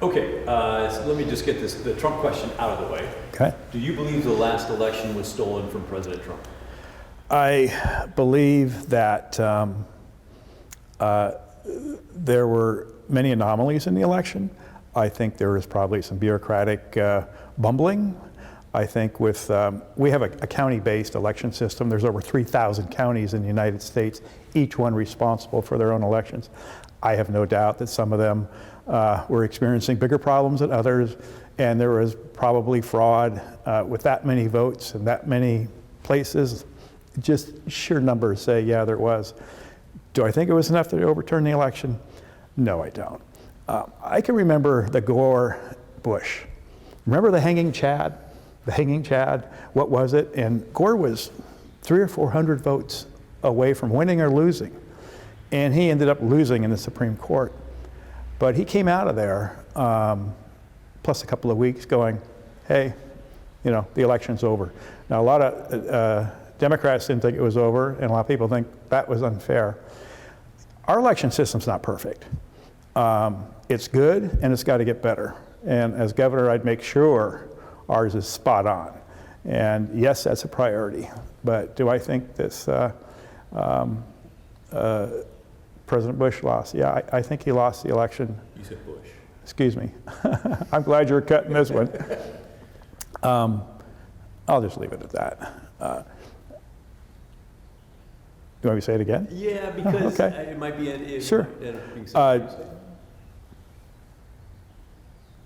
Okay, so let me just get the Trump question out of the way. Okay. Do you believe the last election was stolen from President Trump? I believe that there were many anomalies in the election. I think there was probably some bureaucratic bumbling. I think with, we have a county-based election system. There's over 3,000 counties in the United States, each one responsible for their own elections. I have no doubt that some of them were experiencing bigger problems than others, and there was probably fraud with that many votes and that many places. Just sheer numbers say, yeah, there was. Do I think it was enough to overturn the election? No, I don't. I can remember the Gore-Bush. Remember the hanging Chad? The hanging Chad, what was it? And Gore was 300 or 400 votes away from winning or losing. And he ended up losing in the Supreme Court. But he came out of there, plus a couple of weeks, going, hey, you know, the election's over. Now, a lot of Democrats didn't think it was over, and a lot of people think that was unfair. Our election system's not perfect. It's good, and it's got to get better. And as governor, I'd make sure ours is spot on. And yes, that's a priority. But do I think this President Bush lost? Yeah, I think he lost the election. You said Bush. Excuse me. I'm glad you're cutting this one. I'll just leave it at that. You want me to say it again? Yeah, because okay. It might be sure.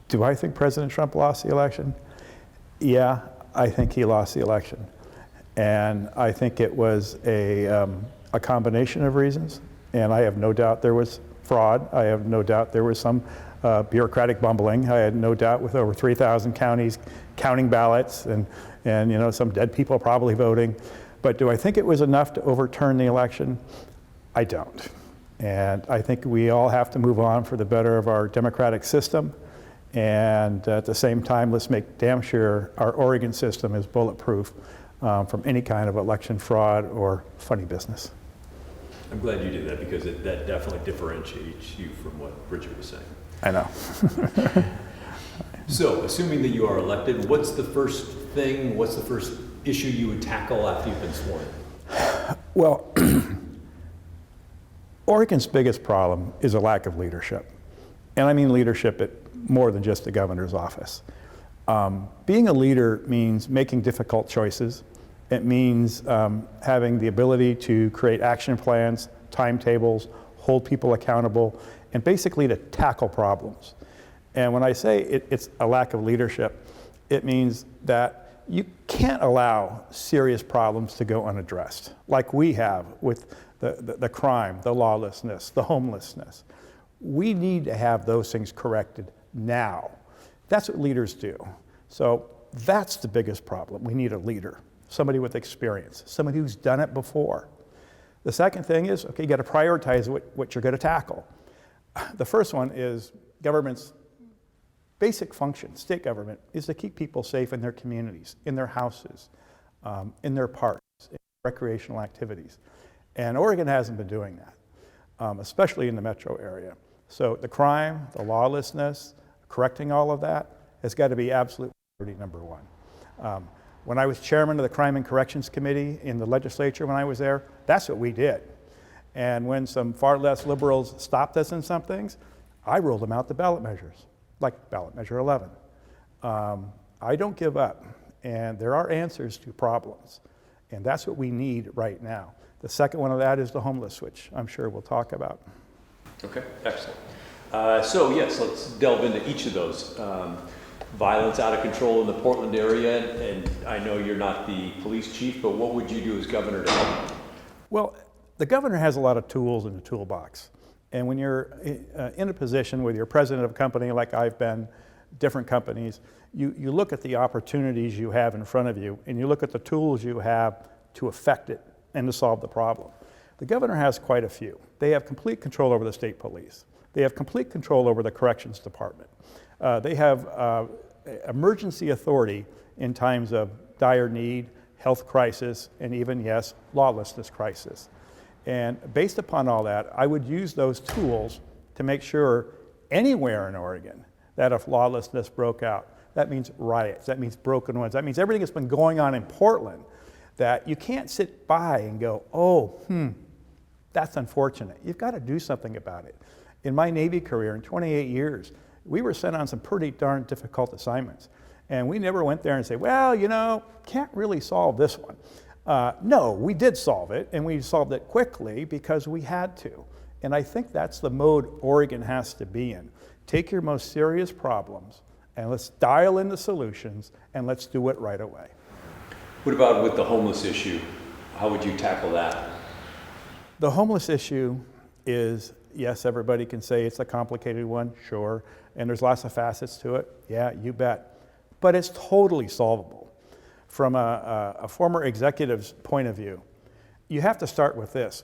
Do I think President Trump lost the election? Yeah, I think he lost the election. And I think it was a combination of reasons. And I have no doubt there was fraud. I have no doubt there was some bureaucratic bumbling. I had no doubt with over 3,000 counties counting ballots and you know, some dead people probably voting. But do I think it was enough to overturn the election? I don't. And I think we all have to move on for the better of our democratic system. And at the same time, let's make damn sure our Oregon system is bulletproof from any kind of election fraud or funny business. I'm glad you did that, because that definitely differentiates you from what Bridget was saying. I know. So, assuming that you are elected, what's the first issue you would tackle after you've been sworn in? Well, Oregon's biggest problem is a lack of leadership. And I mean leadership at more than just the governor's office. Being a leader means making difficult choices. It means having the ability to create action plans, timetables, hold people accountable, and basically to tackle problems. And when I say it's a lack of leadership, it means that you can't allow serious problems to go unaddressed, like we have with the crime, the lawlessness, the homelessness. We need to have those things corrected now. That's what leaders do. So that's the biggest problem. We need a leader, somebody with experience, somebody who's done it before. The second thing is, okay, you got to prioritize what you're going to tackle. The first one is government's basic function, state government, is to keep people safe in their communities, in their houses, in their parks, in recreational activities. And Oregon hasn't been doing that, especially in the metro area. So the crime, the lawlessness, correcting all of that has got to be absolute priority number one. When I was chairman of the Crime and Corrections Committee in the legislature when I was there, that's what we did. And when some far less liberals stopped us in some things, I rolled them out the ballot measures, like ballot measure 11. I don't give up, and there are answers to problems, and that's what we need right now. The second one of that is the homeless, which I'm sure we'll talk about. Okay, excellent. So yes, let's delve into each of those. Violence out of control in the Portland area, and I know you're not the police chief, but what would you do as governor to help? Well, the governor has a lot of tools in the toolbox. And when you're in a position where you're president of a company like I've been, different companies, you look at the opportunities you have in front of you, and you look at the tools you have to affect it and to solve the problem. The governor has quite a few. They have complete control over the state police. They have complete control over the corrections department. They have emergency authority in times of dire need, health crisis, and even, yes, lawlessness crisis. And based upon all that, I would use those tools to make sure anywhere in Oregon that if lawlessness broke out, that means riots, that means broken windows, that means everything that's been going on in Portland, that you can't sit by and go, oh, that's unfortunate. You've got to do something about it. In my Navy career, in 28 years, we were sent on some pretty darn difficult assignments. And we never went there and say, well, you know, can't really solve this one. No, we did solve it, and we solved it quickly because we had to. And I think that's the mode Oregon has to be in. Take your most serious problems, and let's dial in the solutions, and let's do it right away. What about with the homeless issue? How would you tackle that? The homeless issue is, yes, everybody can say it's a complicated one, sure, and there's lots of facets to it. Yeah, you bet. But it's totally solvable. From a former executive's point of view, you have to start with this.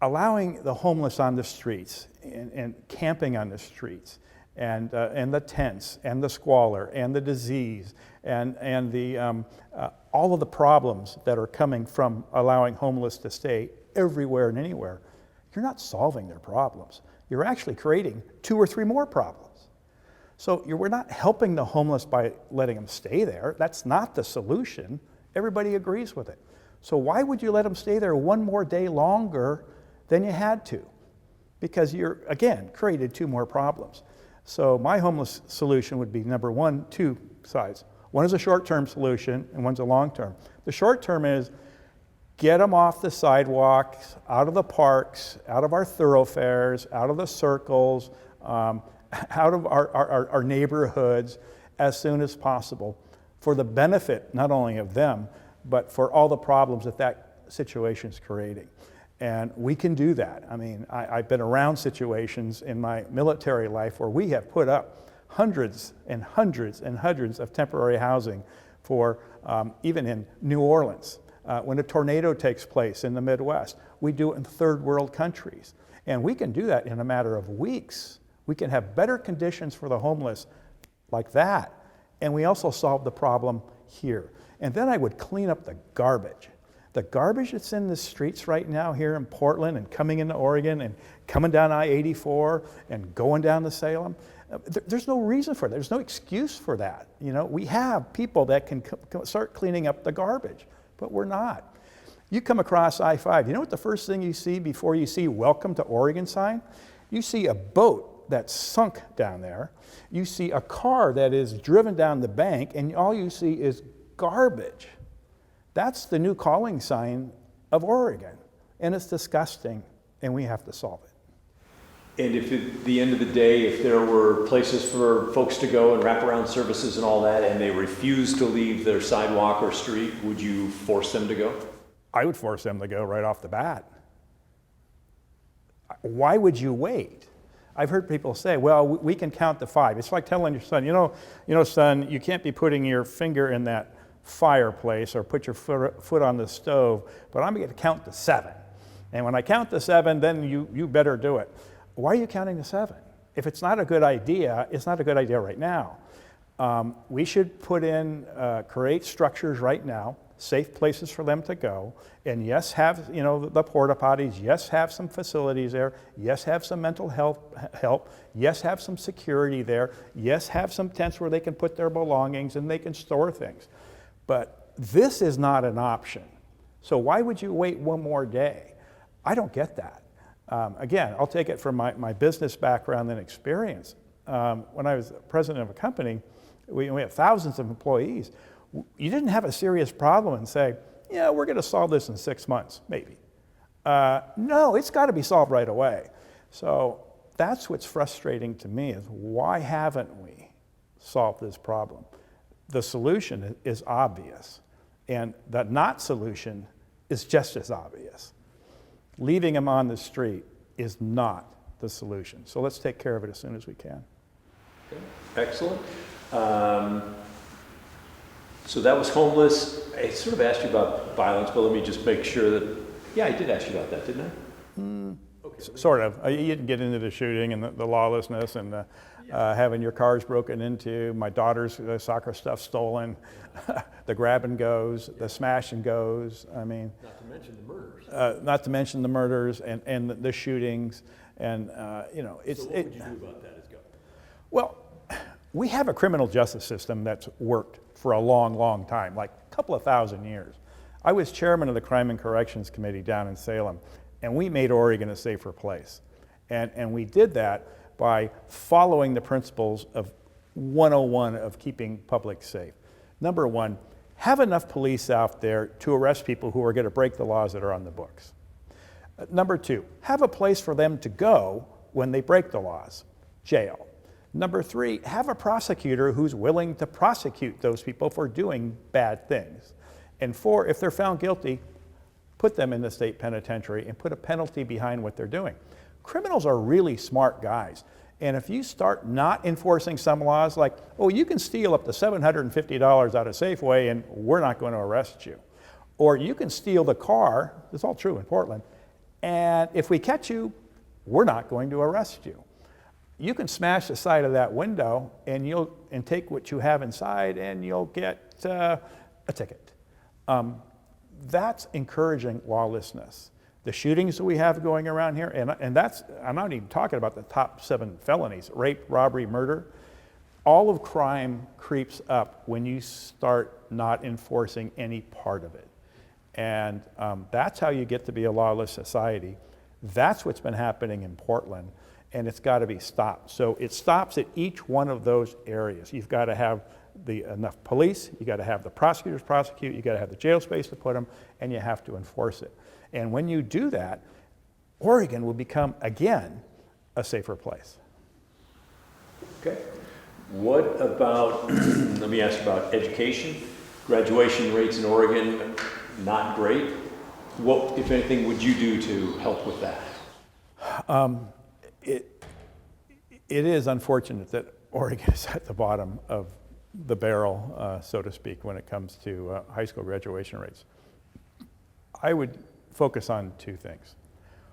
Allowing the homeless on the streets and camping on the streets and the tents and the squalor and the disease and the, all of the problems that are coming from allowing homeless to stay everywhere and anywhere, you're not solving their problems. You're actually creating 2 or 3 more problems. So we're not helping the homeless by letting them stay there. That's not the solution. Everybody agrees with it. So why would you let them stay there one more day longer than you had to? Because you're, again, created 2 more problems. So my homeless solution would be number 1, 2 sides. One is a short-term solution and one's a long-term. The short-term is get them off the sidewalks, out of the parks, out of our thoroughfares, out of the circles, out of our neighborhoods as soon as possible for the benefit not only of them, but for all the problems that situation is creating. And we can do that. I mean, I've been around situations in my military life where we have put up hundreds and hundreds and hundreds of temporary housing for, even in New Orleans. When a tornado takes place in the Midwest, we do it in 3rd world countries. And we can do that in a matter of weeks. We can have better conditions for the homeless like that. And we also solve the problem here. And then I would clean up the garbage. The garbage that's in the streets right now here in Portland and coming into Oregon and coming down I-84 and going down to Salem, there's no reason for that. There's no excuse for that. You know, we have people that can start cleaning up the garbage, but we're not. You come across I-5, you know what the first thing you see before you see "Welcome to Oregon" sign? You see a boat that's sunk down there. You see a car that is driven down the bank, and all you see is garbage. That's the new calling sign of Oregon, and it's disgusting, and we have to solve it. And if at the end of the day, if there were places for folks to go and wraparound services and all that, and they refused to leave their sidewalk or street, would you force them to go? I would force them to go right off the bat. Why would you wait? I've heard people say, well, we can count to 5. It's like telling your son, you know, son, you can't be putting your finger in that fireplace or put your foot on the stove, but I'm going to count to 7. And when I count to 7, then you better do it. Why are you counting to 7? If it's not a good idea, it's not a good idea right now. We should put in, create structures right now, safe places for them to go, and yes, have the porta potties, yes, have some facilities there, yes, have some mental health help, yes, have some security there, yes, have some tents where they can put their belongings and they can store things. But this is not an option. So why would you wait one more day? I don't get that. Again, I'll take it from my business background and experience. When I was president of a company, we have thousands of employees. You didn't have a serious problem and say, yeah, we're going to solve this in 6 months, maybe. No, it's got to be solved right away. So that's what's frustrating to me is why haven't we solved this problem? The solution is obvious, and the not solution is just as obvious. Leaving them on the street is not the solution. So let's take care of it as soon as we can. Okay. Excellent. So that was homeless. I sort of asked you about violence, but let me just make sure that, yeah, I did ask you about that, didn't I? Okay. Sort of. You didn't get into the shooting and the lawlessness and having your cars broken into, my daughter's soccer stuff stolen, the grab and goes, the smash and goes. I mean, not to mention the murders. Not to mention the murders and the shootings, and it's. So what would you do about that as governor? Well, We have a criminal justice system that's worked for a long, long time, like a couple of thousand years. I was chairman of the Crime and Corrections Committee down in Salem, and we made Oregon a safer place. And we did that by following the principles of 101 of keeping public safe. Number one, have enough police out there to arrest people who are going to break the laws that are on the books. Number two, have a place for them to go when they break the laws, jail. Number three, have a prosecutor who's willing to prosecute those people for doing bad things. And four, if they're found guilty, put them in the state penitentiary and put a penalty behind what they're doing. Criminals are really smart guys. And if you start not enforcing some laws like, oh, you can steal up to $750 out of Safeway and we're not going to arrest you. Or you can steal the car, it's all true in Portland, and if we catch you, we're not going to arrest you. You can smash the side of that window and take what you have inside and you'll get a ticket. That's encouraging lawlessness. The shootings that we have going around here, and that's, I'm not even talking about the top 7 felonies, rape, robbery, murder. All of crime creeps up when you start not enforcing any part of it. And that's how you get to be a lawless society. That's what's been happening in Portland, and it's got to be stopped. So it stops at each one of those areas. You've got to have enough police, you got to have the prosecutors prosecute, you got to have the jail space to put them, and you have to enforce it. And when you do that, Oregon will become, again, a safer place. Okay. What about, let me ask about education. Graduation rates in Oregon, not great. What, if anything, would you do to help with that? It is unfortunate that Oregon is at the bottom of the barrel, so to speak, when it comes to high school graduation rates. I would focus on 2 things.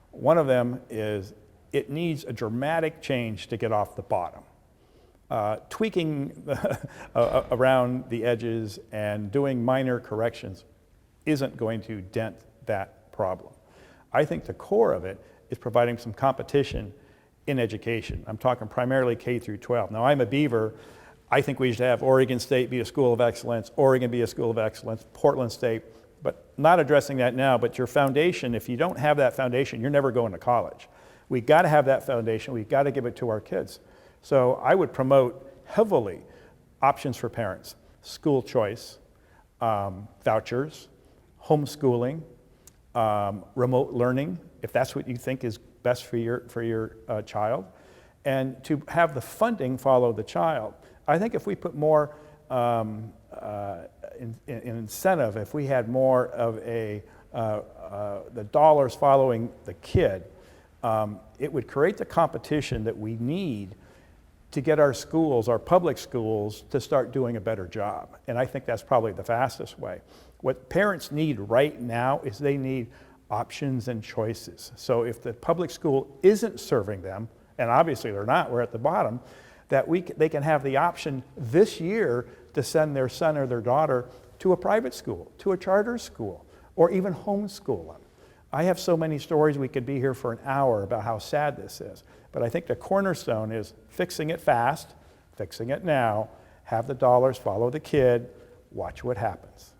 One of them is it needs a dramatic change to get off the bottom. Tweaking around the edges and doing minor corrections isn't going to dent that problem. I think the core of it is providing some competition in education. I'm talking primarily K through 12. Now, I'm a Beaver. I think we should have Oregon State be a school of excellence, Oregon be a school of excellence, Portland State, but not addressing that now, but your foundation, if you don't have that foundation, you're never going to college. We've got to have that foundation. We've got to give it to our kids. So I would promote heavily options for parents, school choice, vouchers, homeschooling, remote learning, if that's what you think is best for your child, and to have the funding follow the child. I think if we put more incentive, if we had more of the dollars following the kid, it would create the competition that we need to get our schools, our public schools, to start doing a better job. And I think that's probably the fastest way. What parents need right now is they need options and choices. So if the public school isn't serving them, and obviously they're not, we're at the bottom, that they can have the option this year to send their son or their daughter to a private school, to a charter school, or even homeschool them. I have so many stories, we could be here for an hour about how sad this is. But I think the cornerstone is fixing it fast, fixing it now, have the dollars follow the kid, watch what happens.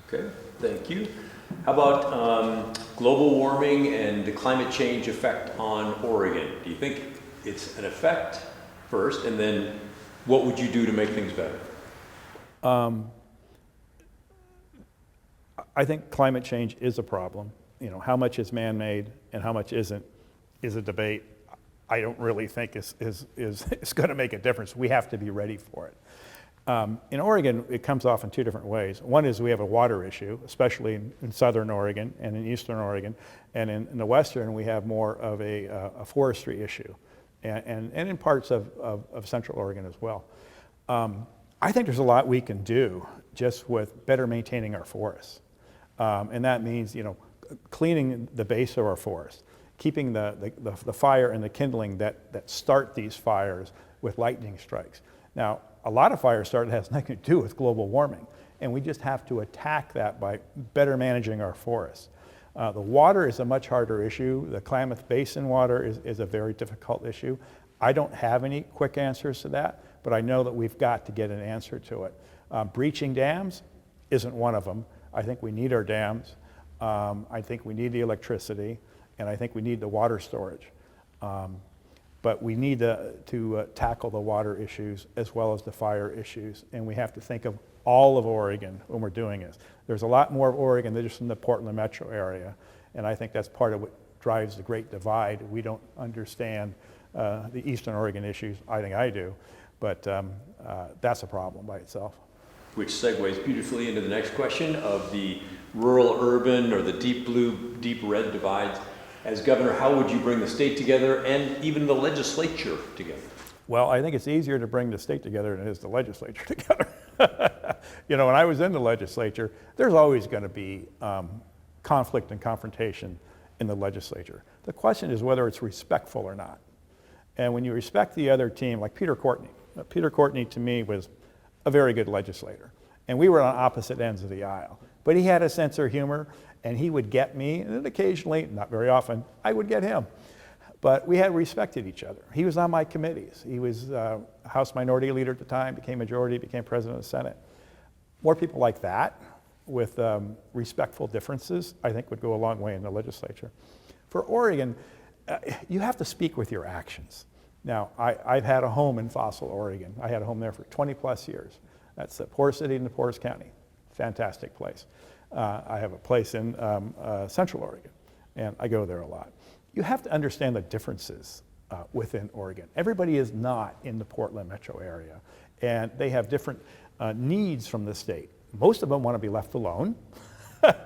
Okay, thank you. How about global warming and the climate change effect on Oregon? Do you think it's an effect first, and then what would you do to make things better? I think climate change is a problem. You know, how much is man-made and how much isn't is a debate I don't really think is going to make a difference. We have to be ready for it. In Oregon, it comes off in 2 different ways. One is we have a water issue, especially in southern Oregon and in eastern Oregon. And in the western, we have more of a forestry issue, and in parts of central Oregon as well. I think there's a lot we can do just with better maintaining our forests. And that means, you know, cleaning the base of our forest, keeping the fire and the kindling that start these fires with lightning strikes. Now, a lot of fire start has nothing to do with global warming, and we just have to attack that by better managing our forests. The water is a much harder issue. The Klamath Basin water is a very difficult issue. I don't have any quick answers to that, but I know that we've got to get an answer to it. Breaching dams isn't one of them. I think we need our dams. I think we need the electricity, and I think we need the water storage. But we need to tackle the water issues as well as the fire issues, and we have to think of all of Oregon when we're doing this. There's a lot more of Oregon than just in the Portland metro area, and I think that's part of what drives the Great Divide. We don't understand the Eastern Oregon issues. I think I do, but that's a problem by itself. Which segues beautifully into the next question of the rural-urban or the deep blue, deep red divides. As governor, how would you bring the state together and even the legislature together? Well, I think it's easier to bring the state together than it is the legislature together. You know, when I was in the legislature, there's always going to be conflict and confrontation in the legislature. The question is whether it's respectful or not. And when you respect the other team, like Peter Courtney to me was a very good legislator. And we were on opposite ends of the aisle. But he had a sense of humor, and he would get me, and then occasionally, not very often, I would get him. But we had respected each other. He was on my committees. He was House Minority Leader at the time, became Majority, became President of the Senate. More people like that, with respectful differences, I think would go a long way in the legislature. For Oregon, you have to speak with your actions. Now, I've had a home in Fossil, Oregon. I had a home there for 20 plus years. That's the poorest city in the poorest county. Fantastic place. I have a place in Central Oregon, and I go there a lot. You have to understand the differences within Oregon. Everybody is not in the Portland metro area, and they have different needs from the state. Most of them want to be left alone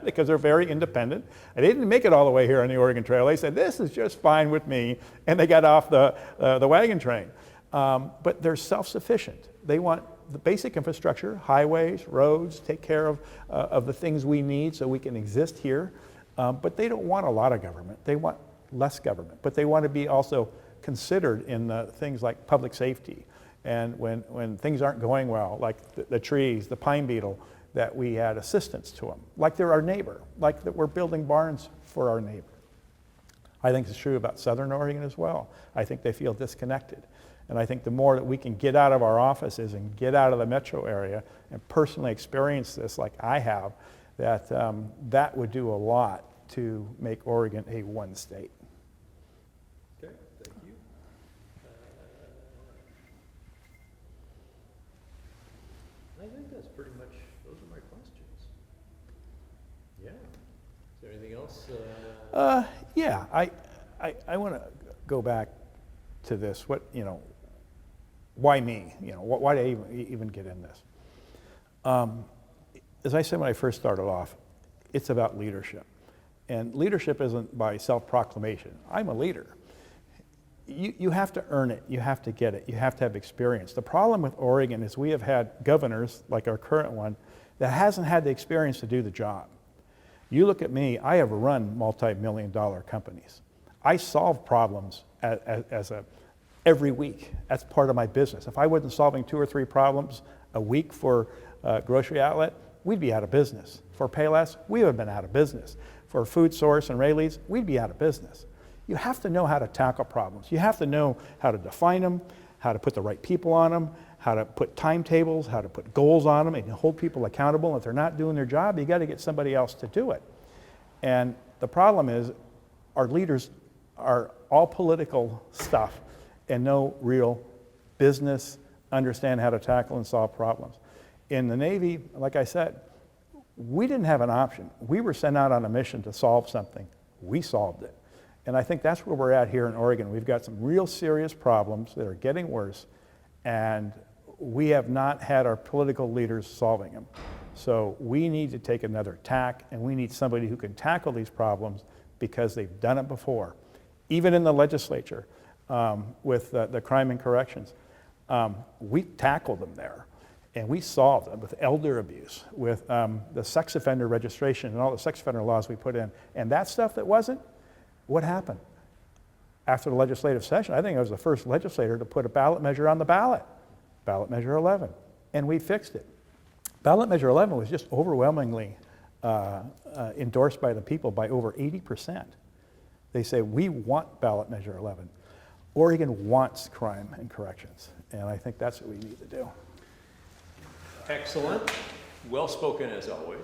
because they're very independent. And they didn't make it all the way here on the Oregon Trail. They said, this is just fine with me, and they got off the wagon train. But they're self-sufficient. They want the basic infrastructure, highways, roads, take care of the things we need so we can exist here. But they don't want a lot of government. They want less government. But they want to be also considered in things like public safety. And when things aren't going well, like the trees, the pine beetle, that we had assistance to them, like they're our neighbor, like that we're building barns for our neighbor. I think it's true about Southern Oregon as well. I think they feel disconnected. And I think the more that we can get out of our offices and get out of the metro area and personally experience this like I have, that would do a lot to make Oregon a one state. Okay, thank you. I think that's pretty much, those are my questions. Yeah. Is there anything else? Yeah, I want to go back to this. Why me? Why did I even get in this? As I said when I first started off, it's about leadership. And leadership isn't by self-proclamation. I'm a leader. You have to earn it. You have to get it. You have to have experience. The problem with Oregon is we have had governors, like our current one, that hasn't had the experience to do the job. You look at me, I have run multi-million-dollar companies. I solve problems every week. That's part of my business. If I wasn't solving 2 or 3 problems a week for a grocery outlet, we'd be out of business. For Payless, we would have been out of business. For Food Source and Rayleigh's, we'd be out of business. You have to know how to tackle problems. You have to know how to define them, how to put the right people on them, how to put timetables, how to put goals on them, and hold people accountable. If they're not doing their job, you got to get somebody else to do it. And the problem is our leaders are all political stuff and no real business, understand how to tackle and solve problems. In the Navy, like I said, we didn't have an option. We were sent out on a mission to solve something. We solved it. And I think that's where we're at here in Oregon. We've got some real serious problems that are getting worse, and we have not had our political leaders solving them. So we need to take another tack, and we need somebody who can tackle these problems because they've done it before. Even in the legislature, with the crime and corrections, we tackled them there. And we solved them with elder abuse, with the sex offender registration and all the sex offender laws we put in. And that stuff that wasn't, what happened? After the legislative session, I think I was the first legislator to put a ballot measure on the ballot, ballot measure 11, and we fixed it. Ballot measure 11 was just overwhelmingly endorsed by the people by over 80%. They say, we want ballot measure 11. Oregon wants crime in corrections, and I think that's what we need to do. Excellent. Well spoken as always.